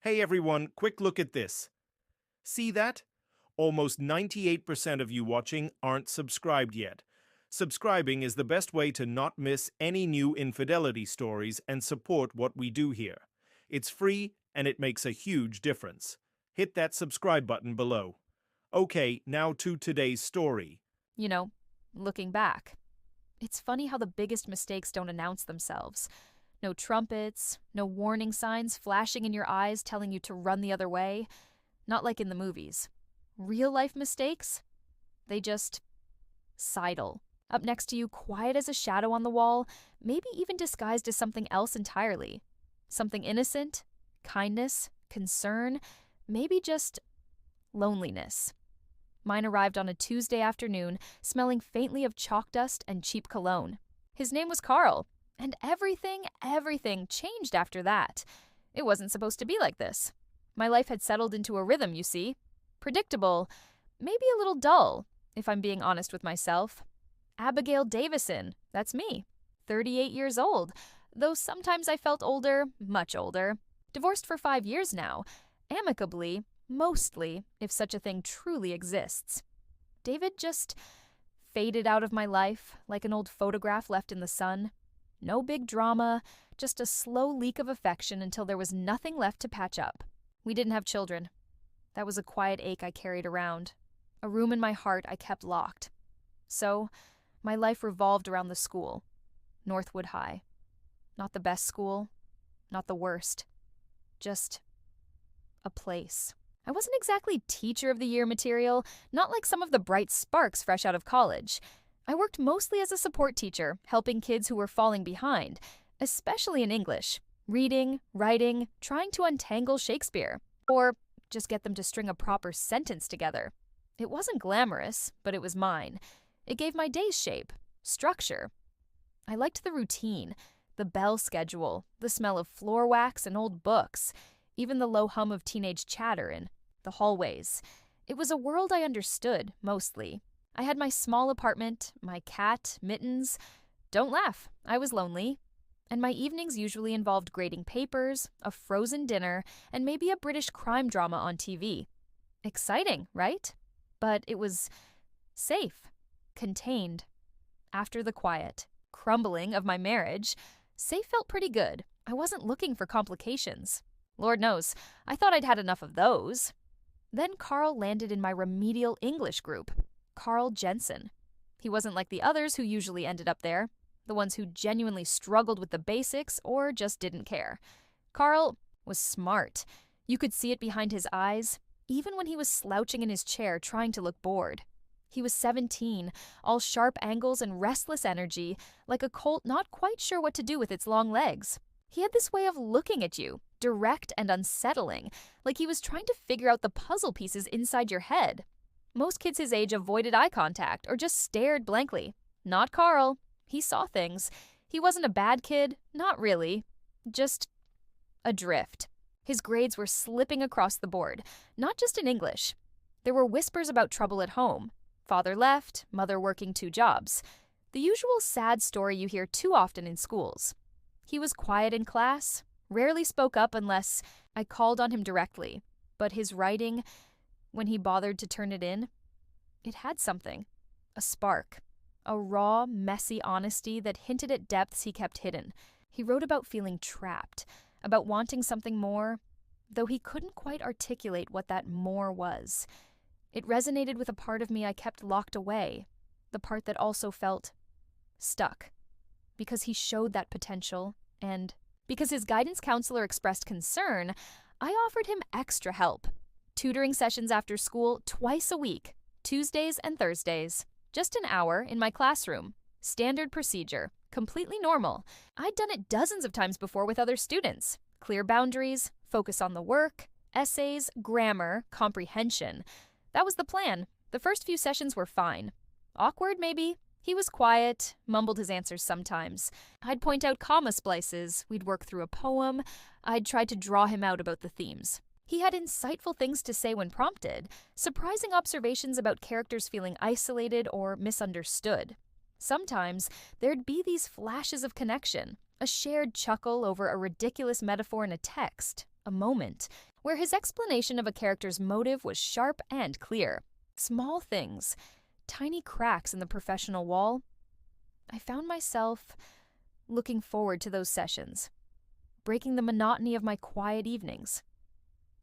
Hey everyone, quick look at this. See that? Almost 98% of you watching aren't subscribed yet. Subscribing is the best way to not miss any new infidelity stories and support what we do here. It's free and it makes a huge difference. Hit that subscribe button below. Okay, now to today's story. You know, looking back. It's funny how the biggest mistakes don't announce themselves. No trumpets, no warning signs flashing in your eyes telling you to run the other way. Not like in the movies. Real life mistakes? They just sidle. Up next to you, quiet as a shadow on the wall, maybe even disguised as something else entirely. Something innocent, kindness, concern, maybe just loneliness. Mine arrived on a Tuesday afternoon, smelling faintly of chalk dust and cheap cologne. His name was Carl, and everything changed after that. It wasn't supposed to be like this. My life had settled into a rhythm, you see. Predictable, maybe a little dull, if I'm being honest with myself. Abigail Davison, that's me. 38 years old, though sometimes I felt older, much older. Divorced for 5 years now, amicably, mostly, if such a thing truly exists. David just faded out of my life like an old photograph left in the sun. No big drama, just a slow leak of affection until there was nothing left to patch up. We didn't have children. That was a quiet ache I carried around, a room in my heart I kept locked. So, my life revolved around the school, Northwood High. Not the best school, not the worst. Just a place. I wasn't exactly teacher of the year material, not like some of the bright sparks fresh out of college. I worked mostly as a support teacher, helping kids who were falling behind, especially in English, reading, writing, trying to untangle Shakespeare, or just get them to string a proper sentence together. It wasn't glamorous, but it was mine. It gave my days shape, structure. I liked the routine, the bell schedule, the smell of floor wax and old books, even the low hum of teenage chatter in the hallways. It was a world I understood, mostly. I had my small apartment, my cat, Mittens. Don't laugh, I was lonely. And my evenings usually involved grading papers, a frozen dinner, and maybe a British crime drama on TV. Exciting, right? But it was safe, contained. After the quiet, crumbling of my marriage, safe felt pretty good. I wasn't looking for complications. Lord knows, I thought I'd had enough of those. Then Carl landed in my remedial English group, Carl Jensen. He wasn't like the others who usually ended up there, the ones who genuinely struggled with the basics or just didn't care. Carl was smart. You could see it behind his eyes, even when he was slouching in his chair trying to look bored. He was 17, all sharp angles and restless energy, like a colt not quite sure what to do with its long legs. He had this way of looking at you, direct and unsettling, like he was trying to figure out the puzzle pieces inside your head. Most kids his age avoided eye contact or just stared blankly. Not Carl. He saw things. He wasn't a bad kid, not really. Just adrift. His grades were slipping across the board, not just in English. There were whispers about trouble at home. Father left, mother working 2 jobs. The usual sad story you hear too often in schools. He was quiet in class, rarely spoke up unless I called on him directly. But his writing, when he bothered to turn it in, it had something. A spark. A raw, messy honesty that hinted at depths he kept hidden. He wrote about feeling trapped, about wanting something more, though he couldn't quite articulate what that more was. It resonated with a part of me I kept locked away, the part that also felt stuck. Because he showed that potential, and because his guidance counselor expressed concern, I offered him extra help. Tutoring sessions after school twice a week, Tuesdays and Thursdays. Just an hour in my classroom. Standard procedure. Completely normal. I'd done it dozens of times before with other students. Clear boundaries, focus on the work, essays, grammar, comprehension. That was the plan. The first few sessions were fine. Awkward, maybe. He was quiet, mumbled his answers sometimes. I'd point out comma splices, we'd work through a poem, I'd try to draw him out about the themes. He had insightful things to say when prompted, surprising observations about characters feeling isolated or misunderstood. Sometimes there'd be these flashes of connection, a shared chuckle over a ridiculous metaphor in a text, a moment, where his explanation of a character's motive was sharp and clear. Small things, tiny cracks in the professional wall. I found myself looking forward to those sessions, breaking the monotony of my quiet evenings.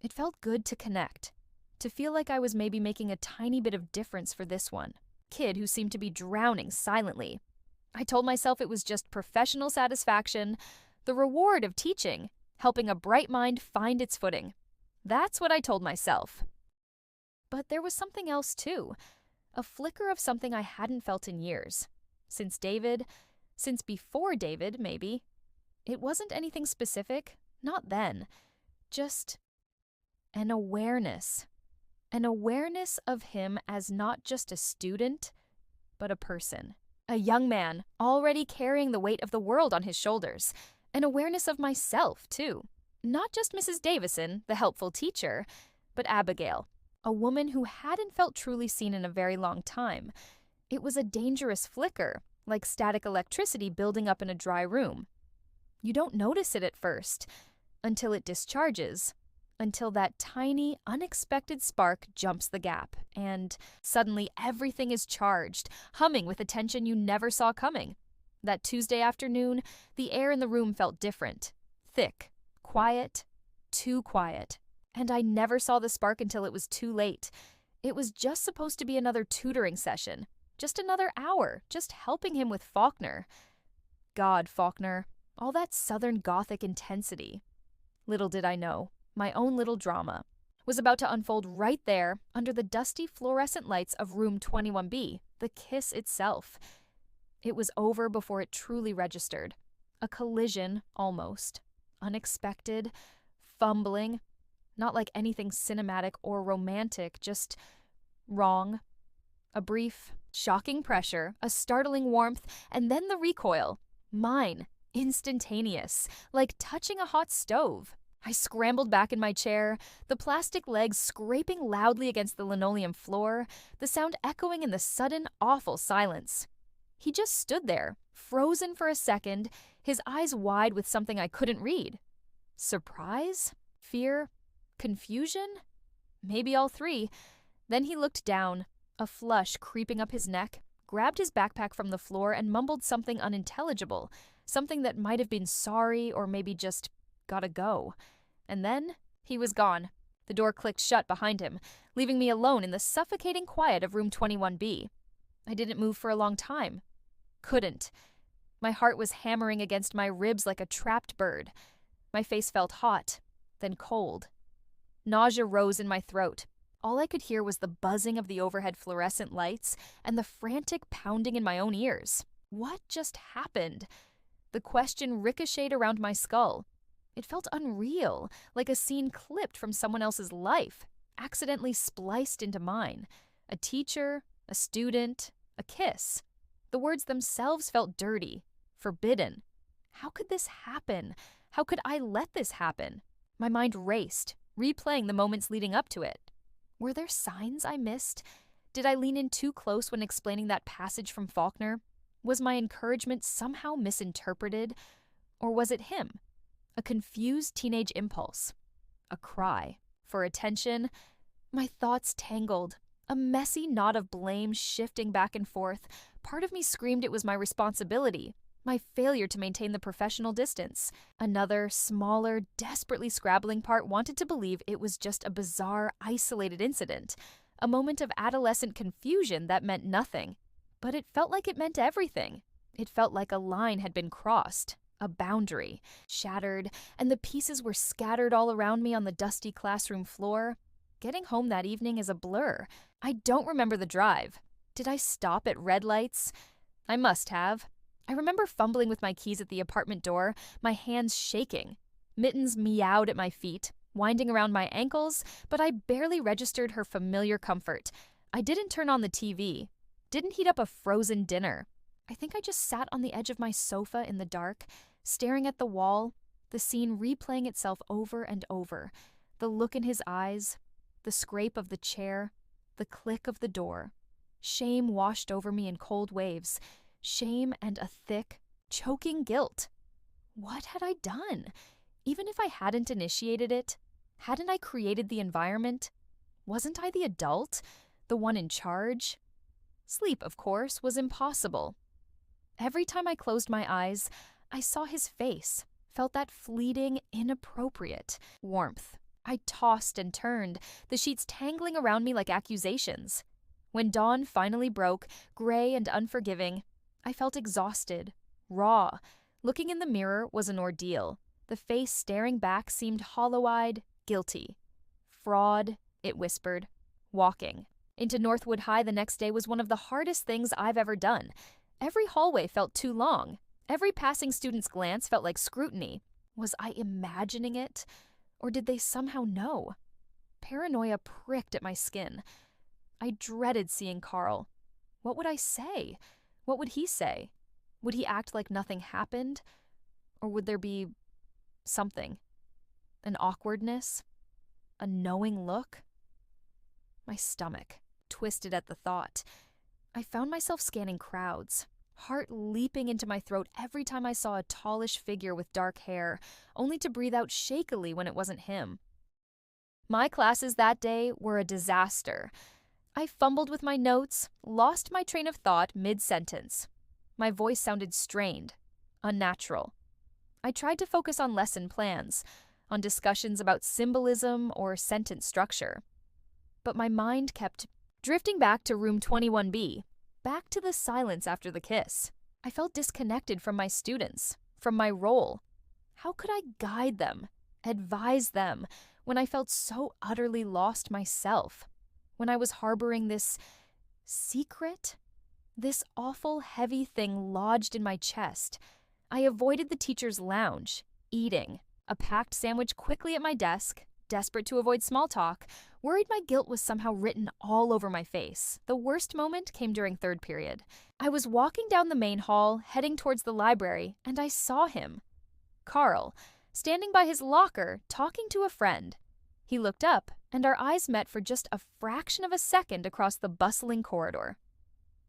It felt good to connect, to feel like I was maybe making a tiny bit of difference for this one kid who seemed to be drowning silently. I told myself it was just professional satisfaction, the reward of teaching, helping a bright mind find its footing. That's what I told myself. But there was something else too, a flicker of something I hadn't felt in years. Since before David, maybe. It wasn't anything specific, not then. Just an awareness. An awareness of him as not just a student, but a person. A young man, already carrying the weight of the world on his shoulders. An awareness of myself, too. Not just Mrs. Davison, the helpful teacher, but Abigail, a woman who hadn't felt truly seen in a very long time. It was a dangerous flicker, like static electricity building up in a dry room. You don't notice it at first, until it discharges, until that tiny, unexpected spark jumps the gap, and suddenly everything is charged, humming with a tension you never saw coming. That Tuesday afternoon, the air in the room felt different, thick, quiet, too quiet. And I never saw the spark until it was too late. It was just supposed to be another tutoring session, just another hour, just helping him with Faulkner. God, Faulkner, all that Southern Gothic intensity. Little did I know, my own little drama was about to unfold right there under the dusty fluorescent lights of room 21B, the kiss itself. It was over before it truly registered. A collision, almost. Unexpected, fumbling, not like anything cinematic or romantic, just wrong. A brief, shocking pressure, a startling warmth, and then the recoil. Mine, instantaneous, like touching a hot stove. I scrambled back in my chair, the plastic legs scraping loudly against the linoleum floor, the sound echoing in the sudden, awful silence. He just stood there, frozen for a second, his eyes wide with something I couldn't read. Surprise? Fear? Confusion? Maybe all three. Then he looked down, a flush creeping up his neck, grabbed his backpack from the floor and mumbled something unintelligible, something that might have been sorry or maybe just gotta go. And then he was gone. The door clicked shut behind him, leaving me alone in the suffocating quiet of room 21B. I didn't move for a long time. Couldn't. My heart was hammering against my ribs like a trapped bird. My face felt hot, then cold. Nausea rose in my throat. All I could hear was the buzzing of the overhead fluorescent lights and the frantic pounding in my own ears. What just happened? The question ricocheted around my skull. It felt unreal, like a scene clipped from someone else's life, accidentally spliced into mine. A teacher, a student, a kiss. The words themselves felt dirty, forbidden. How could this happen? How could I let this happen? My mind raced, replaying the moments leading up to it. Were there signs I missed? Did I lean in too close when explaining that passage from Faulkner? Was my encouragement somehow misinterpreted? Or was it him? A confused teenage impulse. A cry. For attention. My thoughts tangled. A messy knot of blame shifting back and forth. Part of me screamed it was my responsibility. My failure to maintain the professional distance. Another, smaller, desperately scrabbling part wanted to believe it was just a bizarre, isolated incident. A moment of adolescent confusion that meant nothing. But it felt like it meant everything. It felt like a line had been crossed. A boundary, shattered, and the pieces were scattered all around me on the dusty classroom floor. Getting home that evening is a blur. I don't remember the drive. Did I stop at red lights? I must have. I remember fumbling with my keys at the apartment door, my hands shaking. Mittens meowed at my feet, winding around my ankles, but I barely registered her familiar comfort. I didn't turn on the TV, didn't heat up a frozen dinner. I think I just sat on the edge of my sofa in the dark, staring at the wall, the scene replaying itself over and over. The look in his eyes, the scrape of the chair, the click of the door. Shame washed over me in cold waves. Shame and a thick, choking guilt. What had I done? Even if I hadn't initiated it, hadn't I created the environment? Wasn't I the adult, the one in charge? Sleep, of course, was impossible. Every time I closed my eyes, I saw his face, felt that fleeting, inappropriate warmth. I tossed and turned, the sheets tangling around me like accusations. When dawn finally broke, gray and unforgiving, I felt exhausted, raw. Looking in the mirror was an ordeal. The face staring back seemed hollow-eyed, guilty. Fraud, it whispered. Walking into Northwood High the next day was one of the hardest things I've ever done. Every hallway felt too long. Every passing student's glance felt like scrutiny. Was I imagining it? Or did they somehow know? Paranoia pricked at my skin. I dreaded seeing Carl. What would I say? What would he say? Would he act like nothing happened? Or would there be something? An awkwardness? A knowing look? My stomach twisted at the thought. I found myself scanning crowds, heart leaping into my throat every time I saw a tallish figure with dark hair, only to breathe out shakily when it wasn't him. My classes that day were a disaster. I fumbled with my notes, lost my train of thought mid-sentence. My voice sounded strained, unnatural. I tried to focus on lesson plans, on discussions about symbolism or sentence structure. But my mind kept drifting back to room 21B, back to the silence after the kiss. I felt disconnected from my students, from my role. How could I guide them, advise them, when I felt so utterly lost myself? When I was harboring this secret? This awful, heavy thing lodged in my chest. I avoided the teacher's lounge, eating a packed sandwich quickly at my desk, desperate to avoid small talk, worried my guilt was somehow written all over my face. The worst moment came during third period. I was walking down the main hall, heading towards the library, and I saw him. Carl, standing by his locker, talking to a friend. He looked up, and our eyes met for just a fraction of a second across the bustling corridor.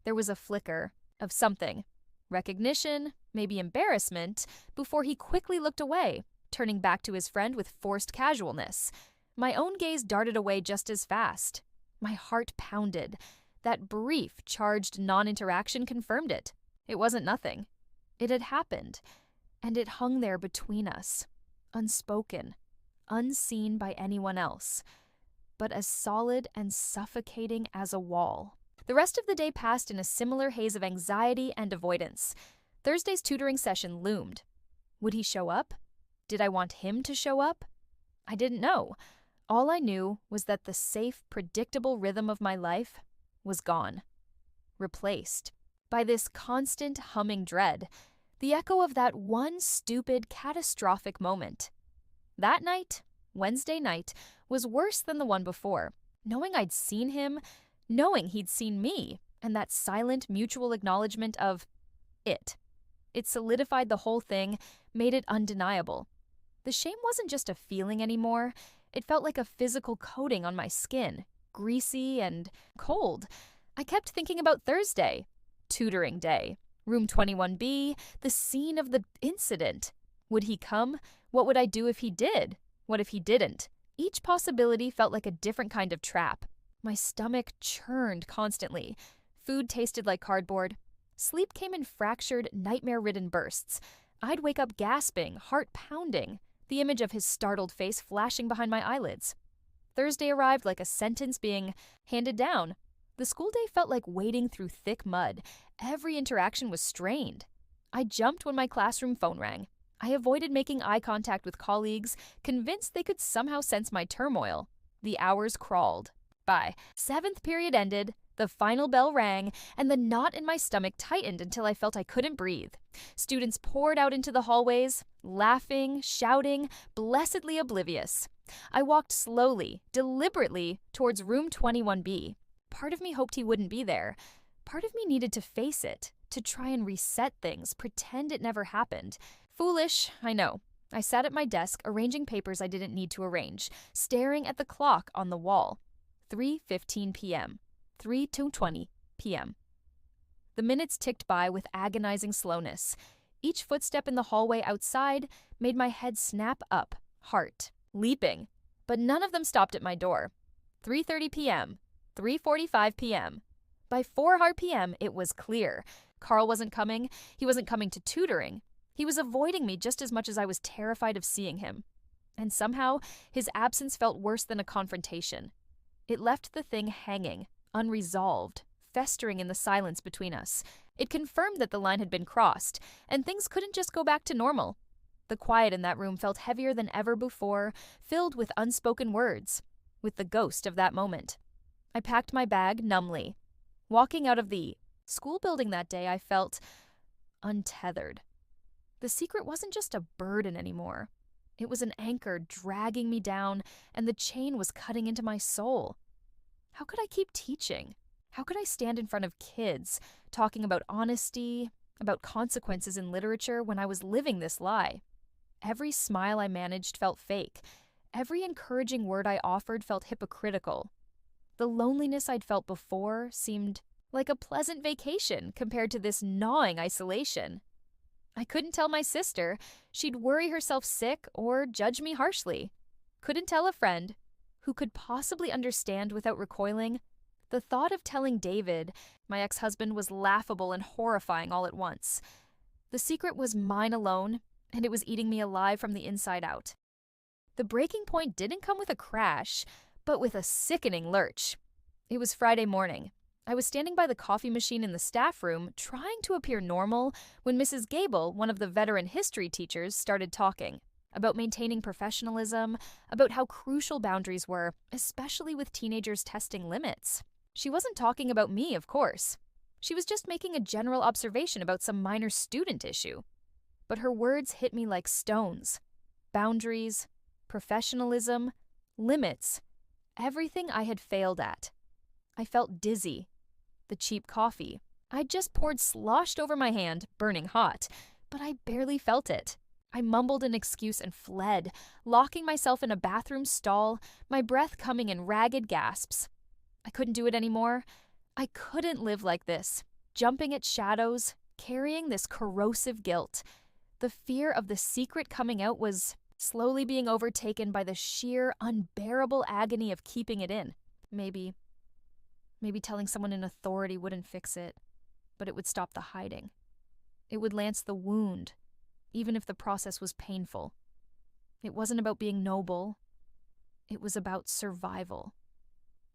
There was a flicker of something. Recognition, maybe embarrassment, before he quickly looked away, turning back to his friend with forced casualness. My own gaze darted away just as fast. My heart pounded. That brief, charged non-interaction confirmed it. It wasn't nothing. It had happened, and it hung there between us, unspoken, unseen by anyone else, but as solid and suffocating as a wall. The rest of the day passed in a similar haze of anxiety and avoidance. Thursday's tutoring session loomed. Would he show up? Did I want him to show up? I didn't know. All I knew was that the safe, predictable rhythm of my life was gone. Replaced by this constant humming dread, the echo of that one stupid, catastrophic moment. That night, Wednesday night, was worse than the one before. Knowing I'd seen him, knowing he'd seen me, and that silent mutual acknowledgement of it. It solidified the whole thing, made it undeniable. The shame wasn't just a feeling anymore. It felt like a physical coating on my skin, greasy and cold. I kept thinking about Thursday, tutoring day, room 21B, the scene of the incident. Would he come? What would I do if he did? What if he didn't? Each possibility felt like a different kind of trap. My stomach churned constantly. Food tasted like cardboard. Sleep came in fractured, nightmare-ridden bursts. I'd wake up gasping, heart pounding, the image of his startled face flashing behind my eyelids. Thursday arrived like a sentence being handed down. The school day felt like wading through thick mud. Every interaction was strained. I jumped when my classroom phone rang. I avoided making eye contact with colleagues, convinced they could somehow sense my turmoil. The hours crawled by. Seventh period ended, the final bell rang, and the knot in my stomach tightened until I felt I couldn't breathe. Students poured out into the hallways, laughing, shouting, blessedly oblivious. I walked slowly, deliberately, towards room 21B. Part of me hoped he wouldn't be there. Part of me needed to face it, to try and reset things, pretend it never happened. Foolish, I know. I sat at my desk, arranging papers I didn't need to arrange, staring at the clock on the wall. 3:15 p.m. 3:20 p.m. The minutes ticked by with agonizing slowness. Each footstep in the hallway outside made my head snap up, heart leaping. But none of them stopped at my door. 3:30 p.m., 3:45 p.m. By 4 p.m., it was clear. Carl wasn't coming. He wasn't coming to tutoring. He was avoiding me just as much as I was terrified of seeing him. And somehow, his absence felt worse than a confrontation. It left the thing hanging, unresolved, festering in the silence between us. It confirmed that the line had been crossed, and things couldn't just go back to normal. The quiet in that room felt heavier than ever before, filled with unspoken words, with the ghost of that moment. I packed my bag numbly. Walking out of the school building that day, I felt untethered. The secret wasn't just a burden anymore. It was an anchor dragging me down, and the chain was cutting into my soul. How could I keep teaching? How could I stand in front of kids, talking about honesty, about consequences in literature when I was living this lie? Every smile I managed felt fake. Every encouraging word I offered felt hypocritical. The loneliness I'd felt before seemed like a pleasant vacation compared to this gnawing isolation. I couldn't tell my sister. She'd worry herself sick or judge me harshly. Couldn't tell a friend. Who could possibly understand without recoiling? The thought of telling David, my ex-husband, was laughable and horrifying all at once. The secret was mine alone, and it was eating me alive from the inside out. The breaking point didn't come with a crash, but with a sickening lurch. It was Friday morning. I was standing by the coffee machine in the staff room, trying to appear normal, when Mrs. Gable, one of the veteran history teachers, started talking about maintaining professionalism, about how crucial boundaries were, especially with teenagers testing limits. She wasn't talking about me, of course. She was just making a general observation about some minor student issue. But her words hit me like stones. Boundaries, professionalism, limits, everything I had failed at. I felt dizzy. The cheap coffee I'd just poured sloshed over my hand, burning hot, but I barely felt it. I mumbled an excuse and fled, locking myself in a bathroom stall, my breath coming in ragged gasps. I couldn't do it anymore. I couldn't live like this, jumping at shadows, carrying this corrosive guilt. The fear of the secret coming out was slowly being overtaken by the sheer, unbearable agony of keeping it in. Maybe telling someone in authority wouldn't fix it, but it would stop the hiding. It would lance the wound, even if the process was painful. It wasn't about being noble. It was about survival.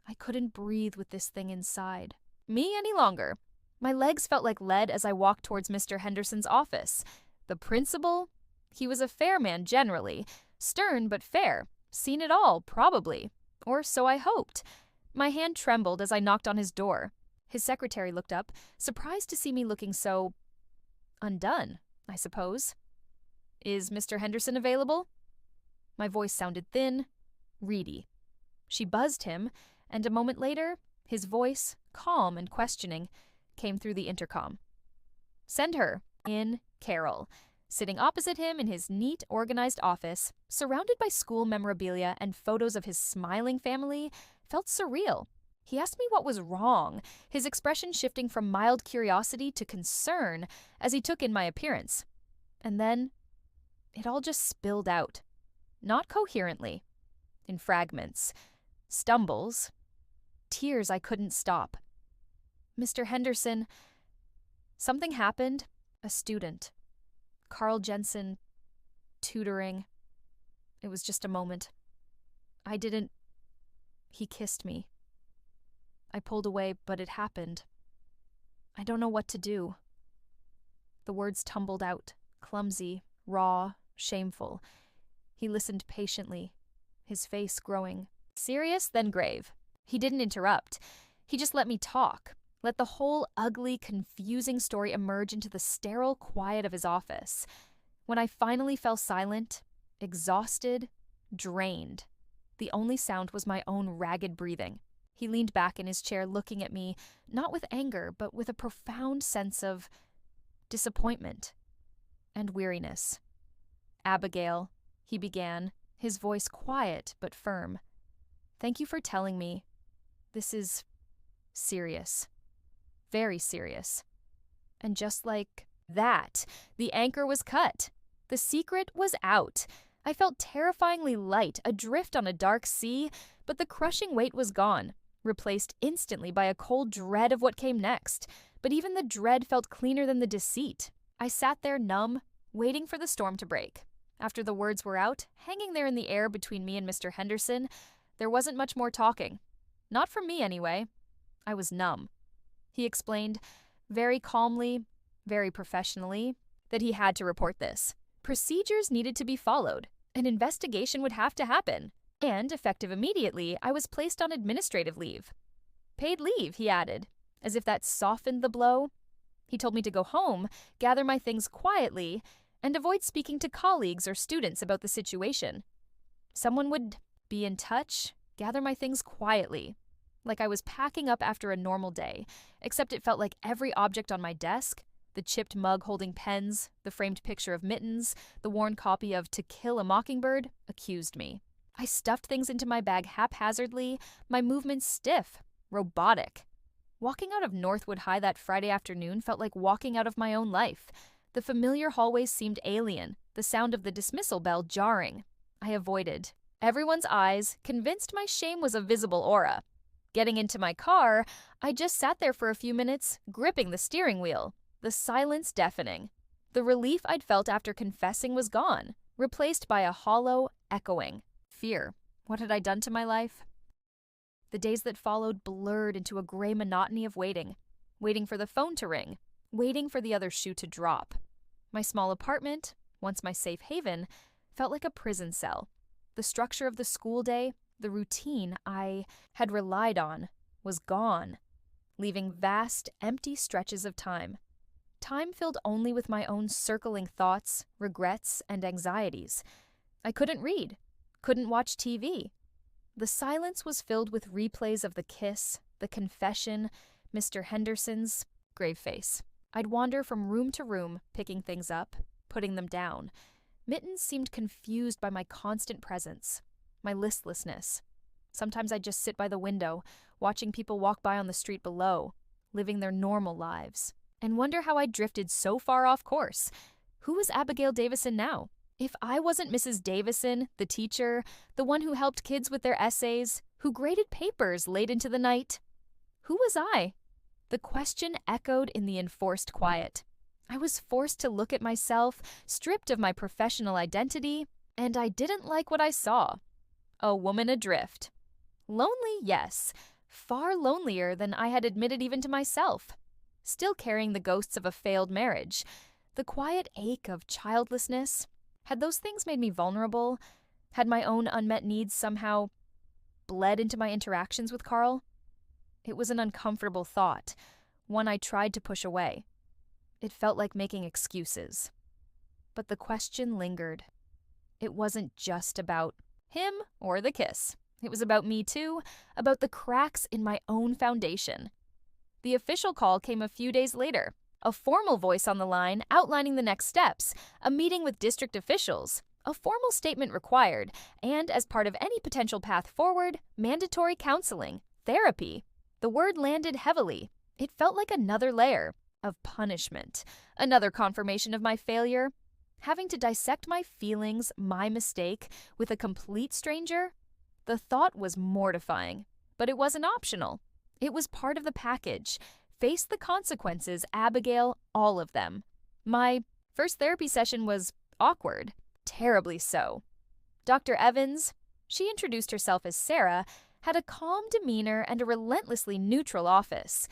I couldn't breathe with this thing inside me any longer. My legs felt like lead as I walked towards Mr. Henderson's office. The principal? He was a fair man generally. Stern but fair. Seen it all, probably. Or so I hoped. My hand trembled as I knocked on his door. His secretary looked up, surprised to see me looking so undone, I suppose. "Is Mr. Henderson available?" My voice sounded thin, reedy. She buzzed him, and a moment later, his voice, calm and questioning, came through the intercom. "Send her in Carol." Sitting opposite him in his neat, organized office, surrounded by school memorabilia and photos of his smiling family, felt surreal. He asked me what was wrong, his expression shifting from mild curiosity to concern as he took in my appearance. And then, it all just spilled out. Not coherently. In fragments. Stumbles. Tears I couldn't stop. "Mr. Henderson, something happened. A student. Carl Jensen, tutoring. It was just a moment. He kissed me. I pulled away, but it happened. I don't know what to do." The words tumbled out, clumsy, raw, shameful. He listened patiently, his face growing serious, then grave. He didn't interrupt. He just let me talk, let the whole ugly, confusing story emerge into the sterile quiet of his office. When I finally fell silent, exhausted, drained, the only sound was my own ragged breathing. He leaned back in his chair looking at me, not with anger, but with a profound sense of disappointment and weariness. "Abigail," he began, his voice quiet but firm. "Thank you for telling me. This is serious. Very serious. And just like The anchor was cut. The secret was out. I felt terrifyingly light, adrift on a dark sea, but the crushing weight was gone, replaced instantly by a cold dread of what came next. But even the dread felt cleaner than the deceit. I sat there numb, waiting for the storm to break. After the words were out, hanging there in the air between me and Mr. Henderson, there wasn't much more talking. Not from me, anyway. I was numb. He explained, very calmly, very professionally, that he had to report this. Procedures needed to be followed. An investigation would have to happen. And, effective immediately, I was placed on administrative leave. Paid leave, he added, as if that softened the blow. He told me to go home, gather my things quietly, and avoid speaking to colleagues or students about the situation. Someone would be in touch, gather my things quietly, like I was packing up after a normal day, except it felt like every object on my desk, the chipped mug holding pens, the framed picture of Mittens, the worn copy of To Kill a Mockingbird, accused me. I stuffed things into my bag haphazardly, my movements stiff, robotic. Walking out of Northwood High that Friday afternoon felt like walking out of my own life. The familiar hallways seemed alien, the sound of the dismissal bell jarring. I avoided everyone's eyes, convinced my shame was a visible aura. Getting into my car, I just sat there for a few minutes, gripping the steering wheel, the silence deafening. The relief I'd felt after confessing was gone, replaced by a hollow, echoing fear. What had I done to my life? The days that followed blurred into a gray monotony of waiting for the phone to ring, waiting for the other shoe to drop. My small apartment, once my safe haven, felt like a prison cell. The structure of the school day, the routine I had relied on, was gone, leaving vast, empty stretches of time. Time filled only with my own circling thoughts, regrets, and anxieties. I couldn't read, couldn't watch TV. The silence was filled with replays of the kiss, the confession, Mr. Henderson's grave face. I'd wander from room to room, picking things up, putting them down. Mittens seemed confused by my constant presence, my listlessness. Sometimes I'd just sit by the window, watching people walk by on the street below, living their normal lives, and wonder how I drifted so far off course. Who was Abigail Davison now? If I wasn't Mrs. Davison, the teacher, the one who helped kids with their essays, who graded papers late into the night, who was I? The question echoed in the enforced quiet. I was forced to look at myself, stripped of my professional identity, and I didn't like what I saw. A woman adrift. Lonely, yes. Far lonelier than I had admitted even to myself. Still carrying the ghosts of a failed marriage. The quiet ache of childlessness. Had those things made me vulnerable? Had my own unmet needs somehow bled into my interactions with Carl? It was an uncomfortable thought, one I tried to push away. It felt like making excuses. But the question lingered. It wasn't just about him or the kiss. It was about me too, about the cracks in my own foundation. The official call came a few days later. A formal voice on the line outlining the next steps, a meeting with district officials, a formal statement required, and as part of any potential path forward, mandatory counseling, therapy. The word landed heavily. It felt like another layer of punishment, another confirmation of my failure. Having to dissect my feelings, my mistake, with a complete stranger? The thought was mortifying, but it wasn't optional. It was part of the package. Face the consequences, Abigail, all of them. My first therapy session was awkward, terribly so. Dr. Evans, she introduced herself as Sarah, had a calm demeanor and a relentlessly neutral office.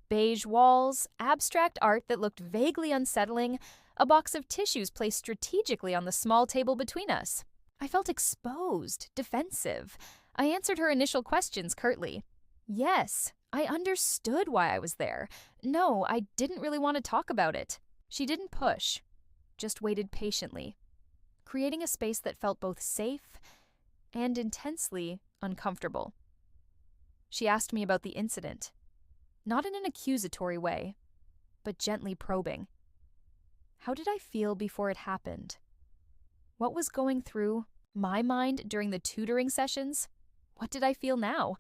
Beige walls, abstract art that looked vaguely unsettling, a box of tissues placed strategically on the small table between us. I felt exposed, defensive. I answered her initial questions curtly. Yes, I understood why I was there. No, I didn't really want to talk about it. She didn't push, just waited patiently, creating a space that felt both safe and intensely uncomfortable. She asked me about the incident, not in an accusatory way, but gently probing. How did I feel before it happened? What was going through my mind during the tutoring sessions? What did I feel now?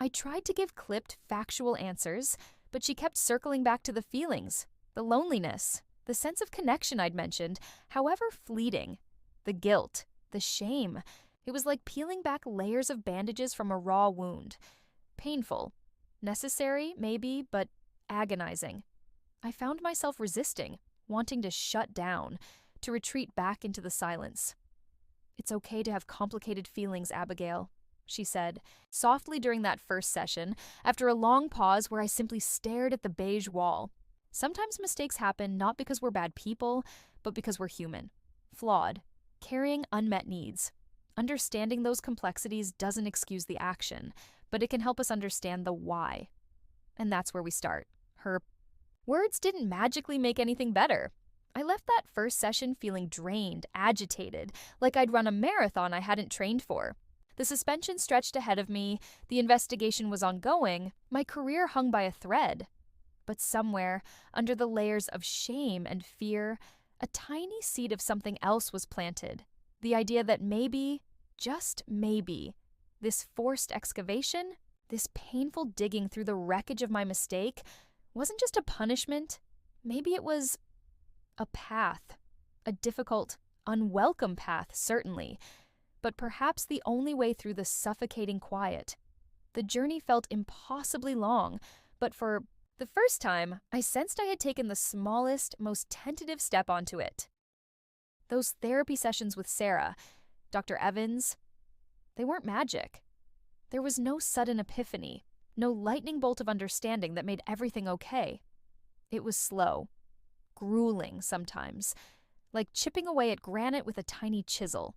I tried to give clipped, factual answers, but she kept circling back to the feelings, the loneliness, The sense of connection I'd mentioned, however fleeting. The guilt, the shame. It was like peeling back layers of bandages from a raw wound. Painful. Necessary, maybe, but agonizing. I found myself resisting, wanting to shut down, to retreat back into the silence. "It's okay to have complicated feelings, Abigail," she said, softly during that first session, after a long pause where I simply stared at the beige wall. Sometimes mistakes happen not because we're bad people, but because we're human, flawed, carrying unmet needs. Understanding those complexities doesn't excuse the action, but it can help us understand the why. And that's where we start. Her words didn't magically make anything better. I left that first session feeling drained, agitated, like I'd run a marathon I hadn't trained for. The suspension stretched ahead of me, the investigation was ongoing, my career hung by a thread. But somewhere, under the layers of shame and fear, a tiny seed of something else was planted. The idea that maybe, just maybe, this forced excavation, this painful digging through the wreckage of my mistake, wasn't just a punishment. Maybe it was a path. A difficult, unwelcome path, certainly, but perhaps the only way through the suffocating quiet. The journey felt impossibly long, but for the first time, I sensed I had taken the smallest, most tentative step onto it. Those therapy sessions with Sarah, Dr. Evans, they weren't magic. There was no sudden epiphany, no lightning bolt of understanding that made everything okay. It was slow, grueling sometimes, like chipping away at granite with a tiny chisel.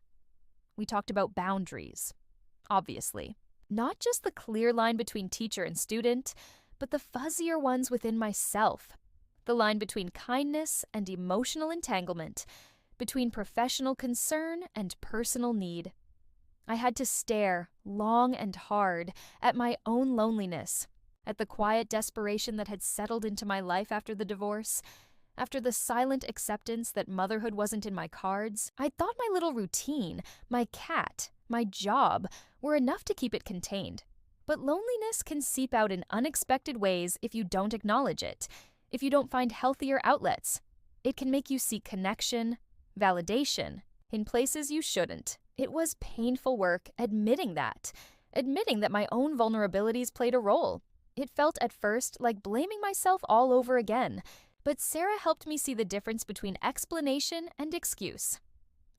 We talked about boundaries, obviously. Not just the clear line between teacher and student, but the fuzzier ones within myself. The line between kindness and emotional entanglement, between professional concern and personal need. I had to stare, long and hard, at my own loneliness, at the quiet desperation that had settled into my life after the divorce, after the silent acceptance that motherhood wasn't in my cards. I thought my little routine, my cat, my job, were enough to keep it contained. But loneliness can seep out in unexpected ways if you don't acknowledge it, if you don't find healthier outlets. It can make you seek connection, validation, in places you shouldn't. It was painful work admitting that my own vulnerabilities played a role. It felt at first like blaming myself all over again, but Sarah helped me see the difference between explanation and excuse.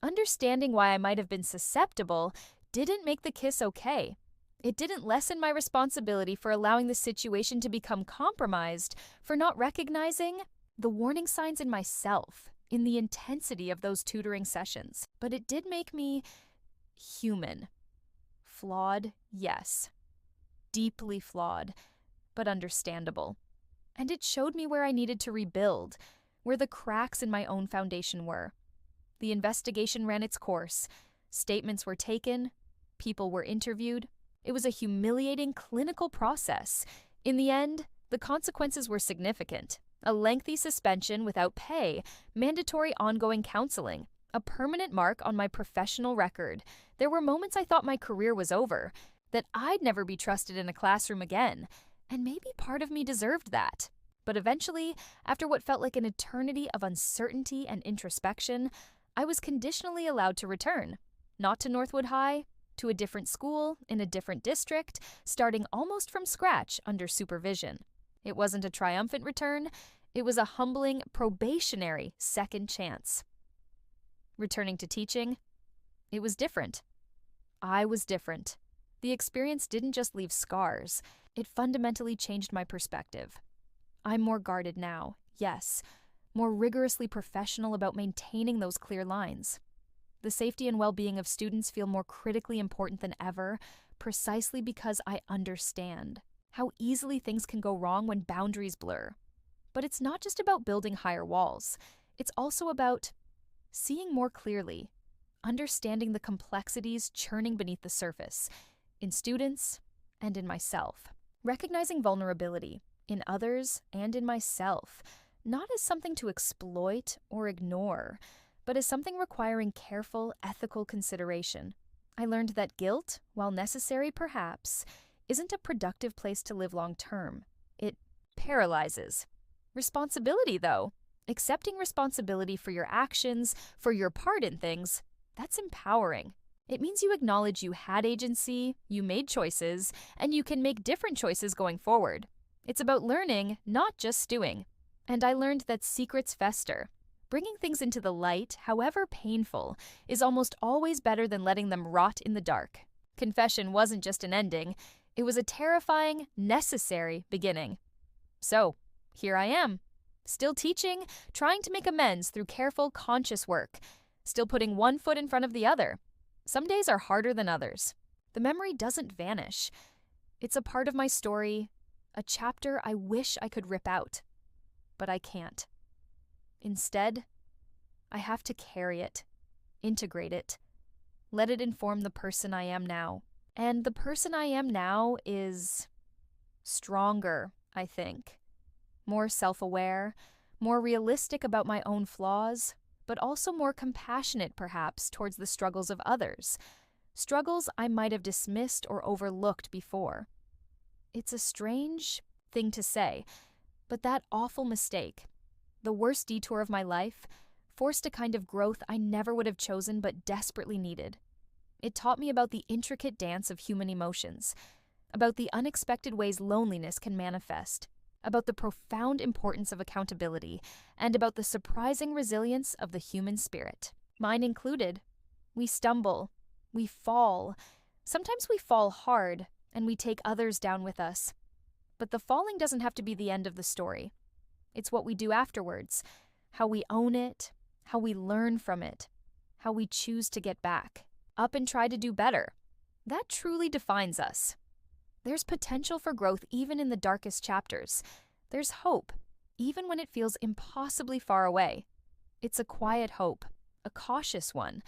Understanding why I might have been susceptible didn't make the kiss okay. It didn't lessen my responsibility for allowing the situation to become compromised, for not recognizing the warning signs in myself, in the intensity of those tutoring sessions. But it did make me human. Flawed, yes. Deeply flawed, but understandable. And it showed me where I needed to rebuild, where the cracks in my own foundation were. The investigation ran its course. Statements were taken. People were interviewed. It was a humiliating clinical process. In the end, the consequences were significant. A lengthy suspension without pay, mandatory ongoing counseling, a permanent mark on my professional record. There were moments I thought my career was over, that I'd never be trusted in a classroom again, and maybe part of me deserved that. But eventually, after what felt like an eternity of uncertainty and introspection, I was conditionally allowed to return. Not to Northwood High, to a different school, in a different district, starting almost from scratch under supervision. It wasn't a triumphant return, it was a humbling, probationary second chance. Returning to teaching, it was different. I was different. The experience didn't just leave scars, it fundamentally changed my perspective. I'm more guarded now, yes, more rigorously professional about maintaining those clear lines. The safety and well-being of students feel more critically important than ever, precisely because I understand how easily things can go wrong when boundaries blur. But it's not just about building higher walls. It's also about seeing more clearly, understanding the complexities churning beneath the surface, in students and in myself. Recognizing vulnerability in others and in myself, not as something to exploit or ignore, but as something requiring careful, ethical consideration. I learned that guilt, while necessary perhaps, isn't a productive place to live long term. It paralyzes. Responsibility, though, Accepting responsibility for your actions, for your part in things, that's empowering. It means you acknowledge you had agency, you made choices, and you can make different choices going forward. It's about learning, not just stewing. And I learned that secrets fester. Bringing things into the light, however painful, is almost always better than letting them rot in the dark. Confession wasn't just an ending, it was a terrifying, necessary beginning. So, here I am. Still teaching, trying to make amends through careful, conscious work. Still putting one foot in front of the other. Some days are harder than others. The memory doesn't vanish. It's a part of my story, a chapter I wish I could rip out. But I can't. Instead, I have to carry it, integrate it, let it inform the person I am now. And the person I am now is stronger, I think. More self-aware, more realistic about my own flaws, but also more compassionate, perhaps, towards the struggles of others. Struggles I might have dismissed or overlooked before. It's a strange thing to say, but that awful mistake, the worst detour of my life, forced a kind of growth I never would have chosen but desperately needed. It taught me about the intricate dance of human emotions, about the unexpected ways loneliness can manifest, about the profound importance of accountability, and about the surprising resilience of the human spirit. Mine included. We stumble. We fall. Sometimes we fall hard, and we take others down with us. But the falling doesn't have to be the end of the story. It's what we do afterwards, how we own it, how we learn from it, how we choose to get back, up and try to do better. That truly defines us. There's potential for growth even in the darkest chapters. There's hope, even when it feels impossibly far away. It's a quiet hope, a cautious one,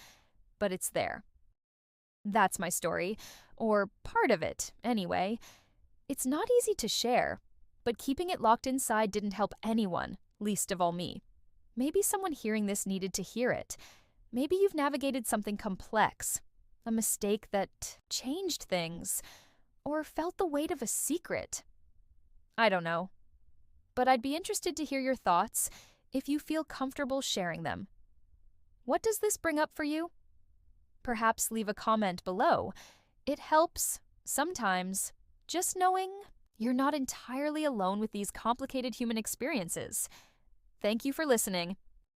but it's there. That's my story, or part of it, anyway. It's not easy to share, but keeping it locked inside didn't help anyone, least of all me. Maybe someone hearing this needed to hear it. Maybe you've navigated something complex, a mistake that changed things, or felt the weight of a secret. I don't know. But I'd be interested to hear your thoughts if you feel comfortable sharing them. What does this bring up for you? Perhaps leave a comment below. It helps, sometimes, just knowing you're not entirely alone with these complicated human experiences. Thank you for listening.